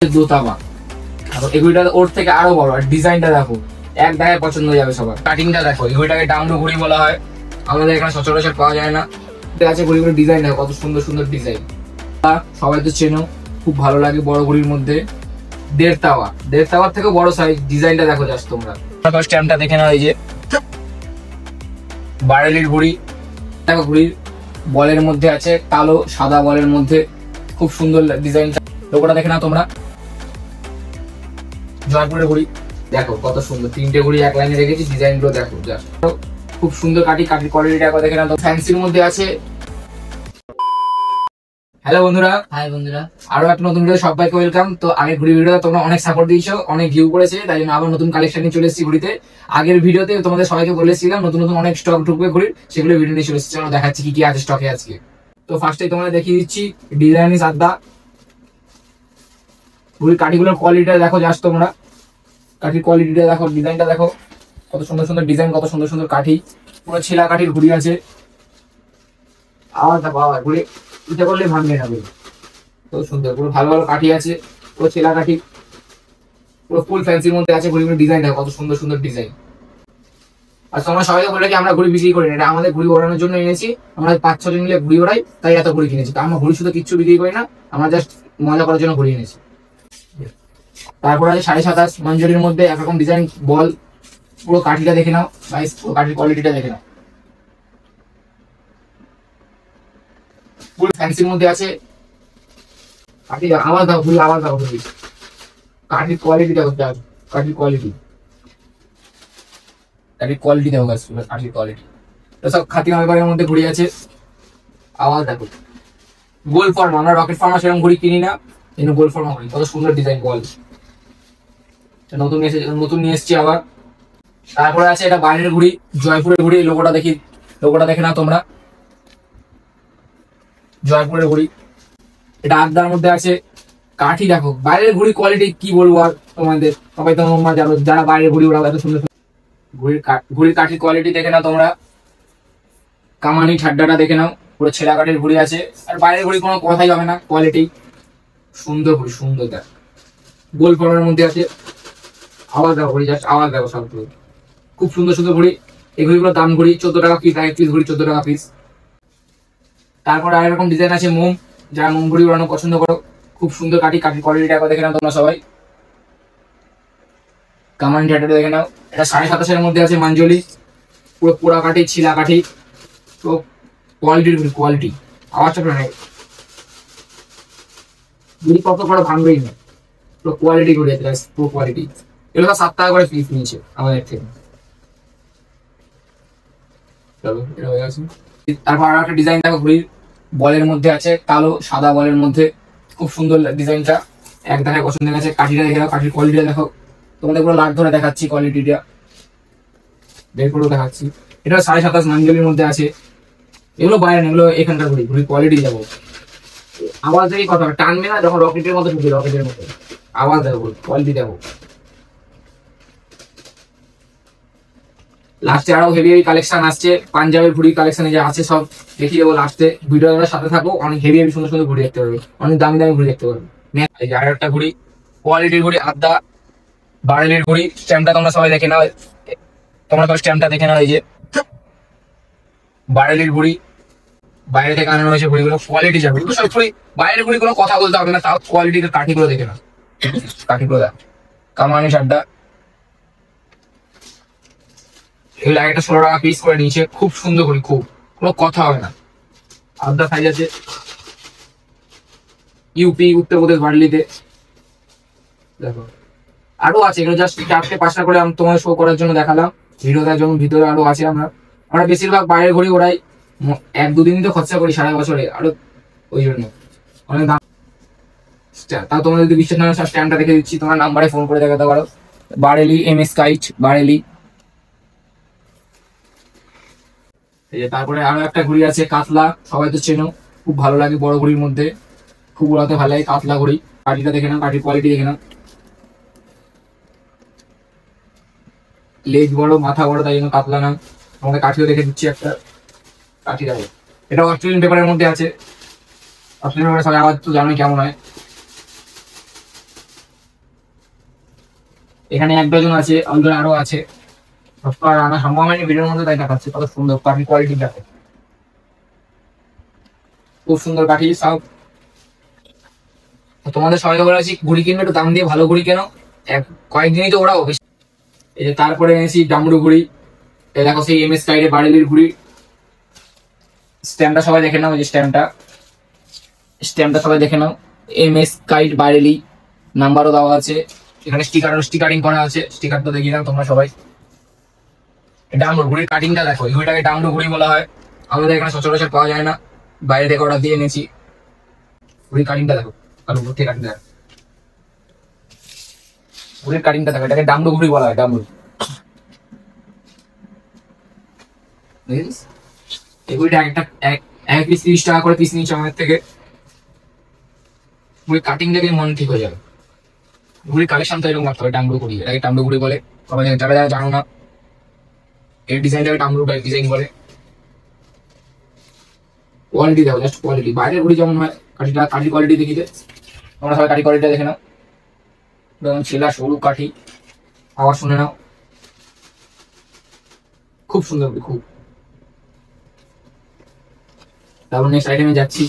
দোতামা এগুলিটা ওর থেকে আরো বড়। আর ডিজাইনটা দেখো, এক দেখায় পছন্দ হয়ে যাবে সবার। কাটিংটা দেখো, এগুলিটাকে ডাউন ঘুড়ি বলা হয়, আমাদের এখানে সচরাচর পাওয়া যায় না। আছে ঘুড়িগুলোর ডিজাইন দেখো, কত সুন্দর সুন্দর ডিজাইন। সবাই তো চেনো, খুব ভালো লাগে বড় ঘুড়ির মধ্যে। দেড় তাওয়ার থেকে বড় সাইজ। ডিজাইনটা দেখো জাস্ট তোমরা। স্ট্যাম্পটা দেখে নাও, এই যে বারেলির ঘুড়ি দেখো। ঘুড়ির বলের মধ্যে আছে কালো সাদা বলের মধ্যে, খুব সুন্দর ডিজাইনটা। লোকটা দেখে নাও তোমরা। জয়পুরের ঘুড়ি দেখো কত সুন্দর, তিনটে ঘুড়ি এক লাইনে রেখেছি। ডিজাইন গুলো দেখো জাস্ট খুব সুন্দর। কাঠির কোয়ালিটিটা দেখে নাও। ফ্যান্সির মধ্যে আছে। হ্যালো বন্ধুরা, হাই বন্ধুরা, আরো একটা নতুন ভিডিও সবাইকে ওয়েলকাম। তো আগের ঘুড়ি ভিডিওটা তোমরা অনেক সাপোর্ট দিয়েছো, অনেক ভিউ করেছে, তাই জন্য আবার নতুন কালেকশন নিয়ে চলে এসেছি ঘুড়িতে। আগের ভিডিওতে তোমাদের সবাইকে বলেছিলাম নতুন নতুন অনেক স্টক ঢুকবে ঘুড়ির, সেগুলো ভিডিও নিয়ে চলে এসেছি। চলো দেখাচ্ছি কি কি আছে স্টকে আজকে। তো ফার্স্টে তোমাদের দেখিয়ে দিচ্ছি ডিজাইনিস আড্ডা। ঘুড়ির কাঠিগুলোর কোয়ালিটিটা দেখো জাস্ট তোমরা। কাঠির কোয়ালিটিটা দেখো, ডিজাইনটা দেখো, কত সুন্দর সুন্দর ডিজাইন, কত সুন্দর সুন্দর কাঠি। পুরো ছেলা কাঠির ঘুড়ি আছে। আবার দেখো, আবার ঘুড়ি এটা করলে ভাঙবে না। খুব সুন্দর, পুরো ভালো ভালো কাঠি আছে, পুরো ছেলা কাঠি, পুরো ফুল ফ্যান্সির মধ্যে আছে। ঘুড়িগুলোর ডিজাইন দেখো, কত সুন্দর সুন্দর ডিজাইন। আর তোমরা সবাইকে বলে কি আমরা ঘুড়ি বিক্রি করি না, এটা আমাদের ঘুড়ি ওড়ানোর জন্য এনেছি। আমরা 5-6 জন মিলে ঘুড়ি ওড়াই, তাই এত ঘুড়ি কিনেছি। তো আমরা ঘুড়ি শুধু কিচ্ছু বিক্রি করি না, আমরা জাস্ট মজা করার জন্য ঘুড়ি এনেছি। তারপর আছে 27.5 মঞ্জুরির মধ্যে একরকম ডিজাইন বল। পুরো কাঠিটা দেখে নাও গাইস, পুরো কাঠির কোয়ালিটিটা দেখে নাও। ফুল ফ্যান্সির মধ্যে আছে। কাঠি আওয়াজ দাও, ঘুড়ি আওয়াজ দাও। কাঠির কোয়ালিটি দেখো, কাঠির কোয়ালিটি দেখো গাইস, কাঠির কোয়ালিটি। তো সব খাতি নয়বারের মধ্যে ঘুড়ি আছে। আওয়াজ দেখো। গোল ফর্মা, আমরা রকেট ফর্মা সেরকম ঘুড়ি কিনি না, কিন্তু গোল ফর্মা ঘুড়ি, কত সুন্দর ডিজাইন বল। নতুন নিয়ে এসেছি আবার। তারপরে আছে এটা বাইরের ঘুড়ি, জয়পুরের ঘুড়ি। লোগোটা দেখে নাও তোমরা। জয়পুরের ঘুড়ি, এটা আড্ডার মধ্যে আছে। কাঠি দেখো, বাইরের ঘুড়ি কোয়ালিটি কি বলবো আর তোমাদের, সবাই তো তোমরা জানো যারা বাইরের ঘুড়ি ওরা এত সুন্দর। ঘুড়ির কাঠির কোয়ালিটি দেখে নাও তোমরা। কামানি ঠাড্ডাটা দেখে নাও, পুরো ছেঁড়া কাঠের ঘুড়ি আছে। আর বাইরের ঘুড়ি কোনো কথাই হবে না, কোয়ালিটি সুন্দর ঘুড়ি, সুন্দর দেখ। গোল ফর্মের মধ্যে আছে। আওয়াজ দেখো ঘুড়ি, জাস্ট আওয়াজ দেখো সব। খুব সুন্দর সুন্দর ঘুড়ি। এই ঘুড়িগুলোর দাম ঘুড়ি 14 টাকা পিস, এক পিস ঘুড়ি 14 টাকা পিস। তারপর আর এরকম ডিজাইন আছে মোম, যারা মোম ঘুড়ি উড়ানো পছন্দ করো, খুব সুন্দর কাঠির কোয়ালিটিটা দেখে নাও তোমরা সবাই। কামানি ঠাড্ডাটা দেখে নাও। এটা 27.5 মধ্যে আছে মাঞ্জলি, পুরো পোড়া কাঠি, ছিলা কাঠি। তো কোয়ালিটি আওয়াজটা নেই, ঘুড়ি কত করে ভাঙবেই না। পুরো কোয়ালিটি ঘুড়ি আছে, পুরো কোয়ালিটি। এগুলো 7 টাকা করে পিস নিয়েছে আমাদের থেকে। চলো এটা হয়ে গেছে। তারপর আর একটা ডিজাইন দেখো, ঘুড়ির বলের মধ্যে আছে কালো সাদা বলের মধ্যে, খুব সুন্দর ডিজাইনটা, এক দেখায় পছন্দ গেছে। কাঠিটা দেখে নাও, কাঠির কোয়ালিটিটা দেখো। তোমাদের পুরো লাট ধরে দেখাচ্ছি কোয়ালিটিটা, বের করে দেখাচ্ছি। এটা 27.5 মাঞ্জলির মধ্যে আছে। এগুলো বাইরে না, এগুলো এখানকার ঘুড়ির কোয়ালিটি যাবো। আওয়াজ দেখে কথা টানবে না, যখন রকেটের মতো ঢুকে, রকেটের মতো আওয়াজ দেখো, কোয়ালিটি দেখো। লাস্টে আরো হেভি হেভি কালেকশন আসছে, পাঞ্জাবের ঘুড়ি কালেকশন যে আছে সব দেখিয়ে দেবো লাস্টে। ভিডিওর সাথে থাকো, অনেক হেভি হেভি সুন্দর সুন্দর ঘুড়ি দেখতে পারবে, অনেক দামি দামি ঘুড়ি দেখতে পারবে। এই যে আর একটা ঘুড়ি, কোয়ালিটির ঘুড়ি আড্ডা বারেলির ঘুড়ি। স্ট্যাম্পটা তোমরা সবাই দেখে নাও, তোমরা তো স্ট্যাম্পটা দেখে নাও। এই যে বারেলির ঘুড়ি, বাইরে থেকে আনানো হয়েছে ঘুড়িগুলো, কোয়ালিটি যাবে সব ঘুড়ি। বাইরের ঘুড়ি কোনো কথা বলতে হবে না, তাও কোয়ালিটির কাঠিগুলো দেখে নাও, কাঠিগুলো দেখ। কামানি ঠাড্ডা, এগুলো একটা 16 টাকা পিস করে নিয়েছে। খুব সুন্দর ঘুড়ি, খুব কোনো কথা হবে না। আড্ডা সাইজ আছে, ইউপি উত্তরপ্রদেশ বার্লিতে দেখো। আরো আছে, এগুলো জাস্ট 4-5টা করে আমি তোমার শো করার জন্য দেখালাম ভিডিওটা, যেমন ভিতরে আরো আছে। আমরা বেশিরভাগ বাইরের ঘুড়ি ওড়াই, 1-2 দিনই তো খরচা করি সারা বছরে, আরো ওই জন্য অনেক দাম। তাও তোমাদের যদি বিশ্বাস না হয়, স্ট্যান্ডটা দেখে দিচ্ছি, তোমার নাম্বারে ফোন করে দেখাতে পারো। Bareilly MS kite Bareilly. এই যে তারপরে আরো একটা ঘুড়ি আছে কাতলা, সবাই তো চেনো, খুব ভালো লাগে বড় ঘুড়ির মধ্যে, খুব উড়াতে ভালো লাগে কাতলা ঘুড়ি। কাঠিটা দেখে নাও, কাঠির কোয়ালিটি দেখে নাও। লেজ বড় মাথা বড়, তাই জন্য কাতলা নাম। আমাদের কাঠিও দেখে দিচ্ছি একটা, কাঠি দেখো। এটা অস্ট্রেলিয়ান পেপারের মধ্যে আছে। অস্ট্রেলিয়ান পেপারে সবাই আওয়াজ তো জানোই কেমন হয়। এখানে 1 ডজন আছে, ওইগুলো আরো আছে। সব আর আনা সম্ভব হয়নি ভিডিওর মধ্যে, তাই দেখাচ্ছে। কত সুন্দর কাঠি কোয়ালিটি দেখো, খুব সুন্দর কাঠি সব। তোমাদের সবাইকে বলে আছি, ঘুড়ি কিনবে একটু দাম দিয়ে ভালো ঘুড়ি কেন, কয়েকদিনই তো ওরাও। এই যে তারপরে এনেছি ডামরু ঘুড়ি। এই দেখো সেই এমএস কাইডে বারেলির ঘুড়ি। স্ট্যাম্পটা সবাই দেখে নাও, এই যে স্ট্যাম্পটা সবাই দেখে নাও। এমএস কাইড বারেলি, নাম্বারও দেওয়া আছে এখানে, স্টিকারিং করা আছে। স্টিকারটা দেখিয়ে দাও তোমরা সবাই। ডামরু ঘুড়ির কাটিংটা দেখো, এই ঘুড়িটাকে ডামরু ঘুড়ি বলা হয়। আমাদের এখানে সচরাচর পাওয়া যায় না, বাইরে থেকে অর্ডার দিয়ে এনেছি। ঘুড়ির কাটিংটা দেখো, কারণ ঘুরতে কাটিংটা দেখো, ঘুড়ির কাটিংটা দেখো। এটাকে ডামরু ঘুড়ি বলা হয়, ডামরু। এই ঘুড়িটা এক পিস 30 টাকা করে পিস নিচ্ছে আমাদের থেকে। ঘুড়ির কাটিং দেখে মন ঠিক হয়ে যাবে। ঘুড়ির কালেকশন তো এরকম রাখতে হবে, ডামরু ঘুড়ি, এটাকে ডামরু ঘুড়ি বলে। সবাই যারা যারা জানো না, এর ডিজাইনটাকে ডামরু ডিজাইন বলে। কোয়ালিটি দেখো, জাস্ট কোয়ালিটি। বাইরের ঘুড়ি যেমন হয়, কাঠির কোয়ালিটি দেখিতে তোমরা সবাই কাঠি কোয়ালিটিটা দেখে নাও। যেমন ছেলা সরু কাঠি, আওয়াজ শুনে নাও, খুব সুন্দর, খুব। তারপর নেক্সট আইটেমে যাচ্ছি,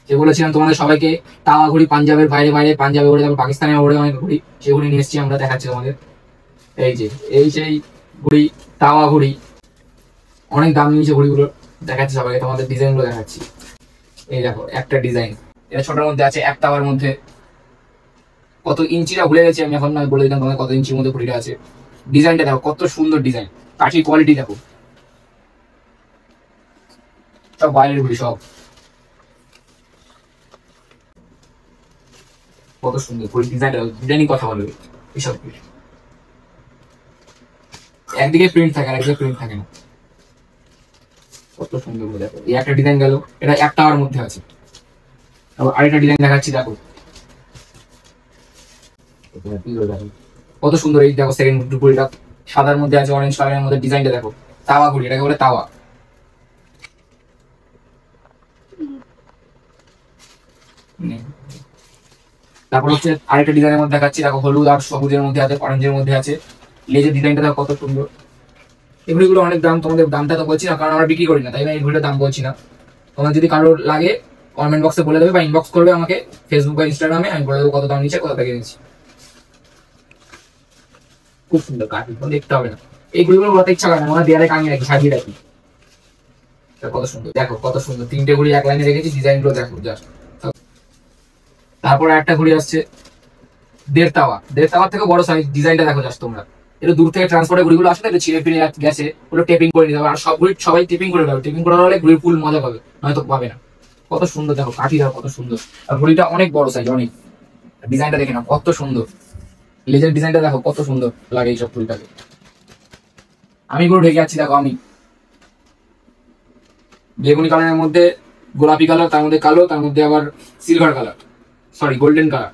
যে বলেছিলাম তোমাদের সবাইকে, তাওয়া ঘুড়ি। পাঞ্জাবের বাইরে বাইরে, পাঞ্জাবে ওড়ে, তারপর পাকিস্তানে ওড়ে অনেক ঘুড়ি, সেগুলি নিয়ে এসেছি আমরা, দেখাচ্ছি তোমাদের। এই যে সেই ঘুড়ি, তাওয়া ঘুড়ি। অনেক দাম নিয়েছে ঘুড়িগুলো, দেখাচ্ছি সবাইকে, তোমাদের ডিজাইনগুলো দেখাচ্ছি। এই দেখো একটা ডিজাইন, এটা ছোটোর মধ্যে আছে, এক তাওয়ার মধ্যে। কত ইঞ্চিটা ভুলে গেছি আমি, এখন বলে দিলাম তোমাদের কত ইঞ্চির মধ্যে ঘুড়িটা আছে। ডিজাইনটা দেখো, কত সুন্দর ডিজাইন, কাঠির কোয়ালিটি দেখো। সব বাইরের ঘুড়ি সব, কত সুন্দর ঘুড়ি ডিজাইনটা। ডিজাইনিং কথা বলবে এইসব, একদিকে প্রিন্ট থাকে আর একদিকে প্রিন্ট থাকে না। কত সুন্দর দেখো, এই একটা ডিজাইন গেল, এটা এক টাওয়ার মধ্যে আছে। আবার আরেকটা ডিজাইন দেখাচ্ছি দেখো, কত সুন্দর। এই দেখো সেকেন্ড ঘুড়িটা সাদার মধ্যে আছে, অরেঞ্জ কালারের মধ্যে। ডিজাইনটা দেখো, তাওয়া ঘুড়ি, এটাকে বলে তাওয়া। তারপর হচ্ছে আরেকটা ডিজাইনের মধ্যে দেখাচ্ছি দেখো, হলুদ আর সবুজের মধ্যে আছে, অরেঞ্জের মধ্যে আছে। লেজের ডিজাইনটা দেখো কত সুন্দর। এই ঘুড়িগুলো অনেক দাম, তোমাদের দামটা তো বলছি না, কারণ আমরা বিক্রি করি না, তাই না এই ঘুড়িটার দাম বলছি না। তোমার যদি কারোর লাগে, কমেন্ট বক্সে বলে দেবে বা ইনবক্স করবে আমাকে ফেসবুক বা ইনস্টাগ্রামে, আমি বলে দেবো কত দাম নিচ্ছে, কোথা থেকে নিচ্ছি। খুব সুন্দর কাঠি, দেখতে হবে না। এই ঘুড়িগুলো বলতে ইচ্ছা করে না, ওরা দেয়ালে টাঙিয়ে রাখি, সাজিয়ে রাখি। কত সুন্দর দেখো, কত সুন্দর। 3টে ঘুড়ি এক লাইনে রেখেছি, ডিজাইনগুলো দেখো জাস্ট। তারপরে একটা ঘুড়ি আসছে দেড় তাওয়ার থেকে বড় সাইজ। ডিজাইনটা দেখো জাস্ট তোমরা। এটা দূর থেকে ট্রান্সপোর্টের ঘুড়িগুলো আসলে এটা ছিঁড়ে ফিরে গেছে, ওগুলো টেপিং করে নিতে হবে। আর সব ঘুড়ি সবাই টেপিং করে দেবে, টেপিং করা হলে ঘুড়ির ফুল মজা পাবে, নয়তো পাবে না। কত সুন্দর দেখো, কাঠি দেখো কত সুন্দর। আর ঘুড়িটা অনেক বড় সাইজ, অনেক। ডিজাইনটা দেখে না কত সুন্দর, লেজের ডিজাইনটা দেখো কত সুন্দর লাগে এইসব ঘুড়িটাকে। আমি পুরো ঢেকে যাচ্ছি দেখো, আমি বেগুনি কালারের মধ্যে গোলাপি কালার, তার মধ্যে কালো, তার মধ্যে আবার silver colour, sorry golden colour.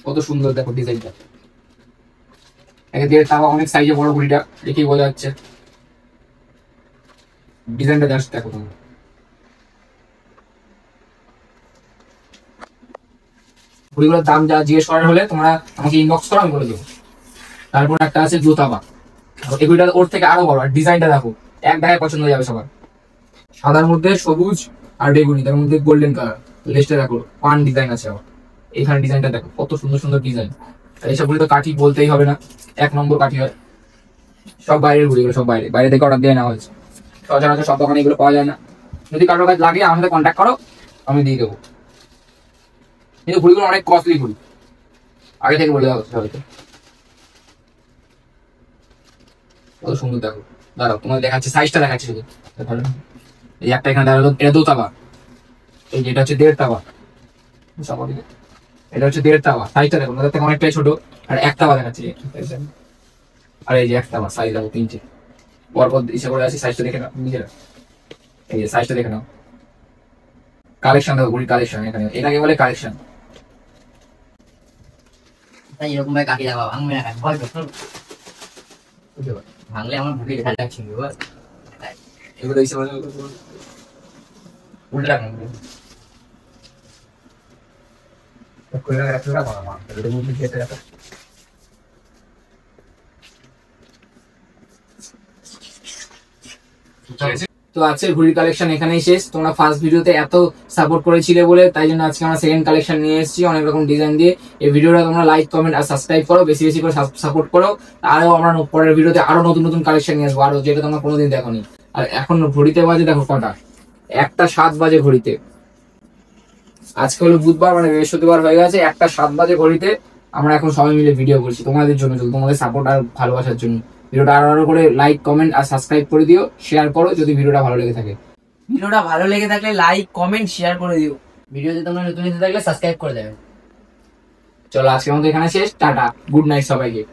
কত সুন্দর দেখো ডিজাইনটা। একে দিয়ে তাওয়া, অনেক সাইজে বড় ঘুড়িটা, দেখেই বোঝা যাচ্ছে। ডিজাইনটা জাস্ট দেখো তোমরা। ঘুড়িগুলোর দাম যা জিজ্ঞেস করার হলে তোমরা আমাকে ইনবক্স করো, আমি বলে দেবো। তারপর একটা আছে জোতাবা, এই ঘুড়িটা ওর থেকে আরো বড়। আর ডিজাইনটা দেখো, এক দেখায় পছন্দ হয়ে যাবে সবার। সাদার মধ্যে সবুজ আর বেগুনি, তার মধ্যে গোল্ডেন কালার। লেজটা দেখো, পান ডিজাইন আছে আবার। এখানে ডিজাইনটা দেখো, কত সুন্দর সুন্দর ডিজাইন। এইসব ঘুড়ি তো কাঠি বলতেই হবে না, 1 নম্বর কাঠি হয়। সব বাইরের ঘুড়িগুলো, সব বাইরে বাইরে থেকে অর্ডার দিয়ে নেওয়া হয়েছে। সচরাচর সব দোকানে এগুলো পাওয়া যায় না। যদি কারোর কাছে লাগে আমার সাথে কন্ট্যাক্ট করো, আমি দিয়ে দেবো। কিন্তু ঘুড়িগুলো অনেক কস্টলি ঘুড়ি, আগে থেকে বলে দেওয়া হচ্ছে সবাইকে। কত সুন্দর দেখো। দাঁড়াও তোমাদের দেখাচ্ছি, সাইজটা দেখাচ্ছি শুধু। এই একটা এখানে দাঁড়ালো, এটা 2 তাওয়া। এই যেটা হচ্ছে 1.5 তাওয়া। এটা হচ্ছে 1.5 তাওয়া, সাইজটা দেখো, ওদের থেকে অনেকটাই ছোট। আর 1 তাওয়া দেখাচ্ছি। আর এই যে 1 তাওয়া, সাইজ দেখো 3টে পরপর ইচ্ছা করে আছে। সাইজটা দেখে নাও নিজেরা, এই যে সাইজটা দেখে নাও। কালেকশন দেখো, ঘুড়ির কালেকশন। এখানে এটাকে বলে কালেকশন। এরকম ভাবে কাকি লাগাবো, ভাঙবে না, ভয় তো ভাঙলে আমার বুকে ঢাল লাগছে। এগুলো হিসেবে উল্টা তো আজকের ঘড়ির কালেকশন এখানেই শেষ। তোমরা ফার্স্ট ভিডিওতে এত সাপোর্ট করেছিলে বলে তাই জন্য আজকে আমরা সেকেন্ড কালেকশন নিয়ে এসেছি অনেক রকম ডিজাইন দিয়ে। এই ভিডিওটা তোমরা লাইক কমেন্ট আর সাবস্ক্রাইব করো, বেশি বেশি করে সাপোর্ট করো। আরো আমরা পরের ভিডিওতে আরো নতুন নতুন কালেকশন নিয়ে আসবো, আরো যেটা তোমরা কোনোদিন দেখোনি। আর এখন ঘড়িতে বাজে দেখো কটা, 1:07 বাজে ঘড়িতে। আজকে হলো বুধবার, মানে বৃহস্পতিবার হয়ে গেছে, 1:07 বাজে ঘড়িতে আমরা এখন সবাই মিলে ভিডিও করছি তোমাদের জন্য, তোমাদের সাপোর্ট আর ভালোবাসার জন্য। ভিডিওটা আরো করে লাইক কমেন্ট আর সাবস্ক্রাইব করে দিও, শেয়ার করো যদি ভিডিওটা ভালো লেগে থাকে। ভিডিওটা ভালো লেগে থাকলে লাইক কমেন্ট শেয়ার করে দিও। ভিডিওতে তোমরা নতুন এসে থাকলে সাবস্ক্রাইব করে দেবে। চলো আজকের মতো এখানে শেষ, টাটা, গুড নাইট সবাইকে।